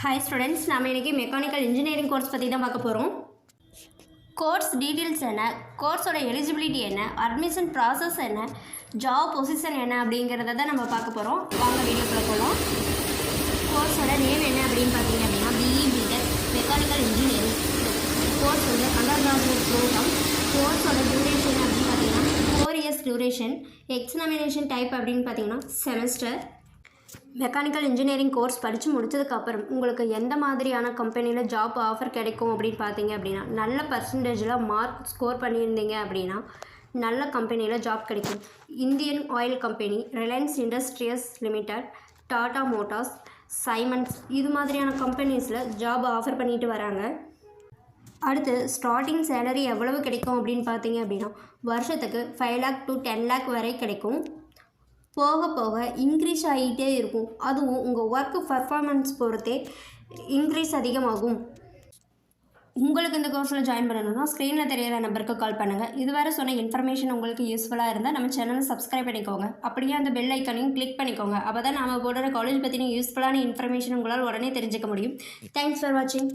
Hi students, நம்ம இன்றைக்கி mechanical engineering course பற்றி தான் பார்க்க போகிறோம். கோர்ஸ் டீட்டெயில்ஸ் என்ன, கோர்ஸோட எலிஜிபிலிட்டி என்ன, அட்மிஷன் ப்ராசஸ் என்ன, ஜாப் பொசிஷன் என்ன அப்படிங்கிறத தான் நம்ம பார்க்க போகிறோம். வாங்க வீடியோக்குள்ள போகலாம். கோர்ஸோட நேம் என்ன அப்படின்னு பார்த்தீங்க அப்படின்னா BE BTech mechanical engineering. Course வந்து அண்டர் கிராஜுவேட் ப்ரோக்ராம். கோர்ஸோட டியூரேஷன் அப்படின்னு பார்த்தீங்கன்னா 4 years டியூரேஷன். எக்ஸாமினேஷன் டைப் அப்படின்னு பார்த்தீங்கன்னா செமஸ்டர். மெக்கானிக்கல் இன்ஜினியரிங் கோர்ஸ் படித்து முடிச்சதுக்கப்புறம் உங்களுக்கு எந்த மாதிரியான கம்பெனியில் ஜாப் ஆஃபர் கிடைக்கும் அப்படின்னு பார்த்தீங்க அப்படின்னா, நல்ல பர்சன்டேஜில் மார்க் ஸ்கோர் பண்ணியிருந்தீங்க அப்படின்னா நல்ல கம்பெனியில் ஜாப் கிடைக்கும். Indian Oil Company, Reliance Industries Limited, Tata Motors, Siemens இது மாதிரியான கம்பெனிஸில் ஜாப் ஆஃபர் பண்ணிட்டு வராங்க. அடுத்து ஸ்டார்டிங் சேலரி எவ்வளவு கிடைக்கும் அப்படின்னு பார்த்தீங்க அப்படின்னா வருஷத்துக்கு 5 lakh to 10 lakh வரை கிடைக்கும். போக போக இன்க்ரீஸ் ஆகிட்டே இருக்கும். அதுவும் உங்கள் ஒர்க்கு பர்ஃபார்மன்ஸ் பொறுத்தே இன்க்ரீஸ் அதிகமாகும். உங்களுக்கு இந்த கோர்ஸில் ஜாயின் பண்ணணும்னா ஸ்க்ரீனில் தெரியிற நம்பருக்கு கால் பண்ணுங்கள். இதுவரை சொன்ன இன்ஃபர்மேஷன் உங்களுக்கு யூஸ்ஃபுல்லாக இருந்தால் நம்ம சேனலை சப்ஸ்கிரைப் பண்ணிக்கோங்க. அப்படியே அந்த பெல் ஐக்கானையும் கிளிக் பண்ணிக்கோங்க. அப்போ தான் நம்ம போடுற காலேஜ் பற்றின யூஸ்ஃபுல்லான இன்ஃபர்மேஷன் உங்களால் உடனே தெரிஞ்சுக்க முடியும். தேங்க்ஸ் ஃபார் வாட்சிங்.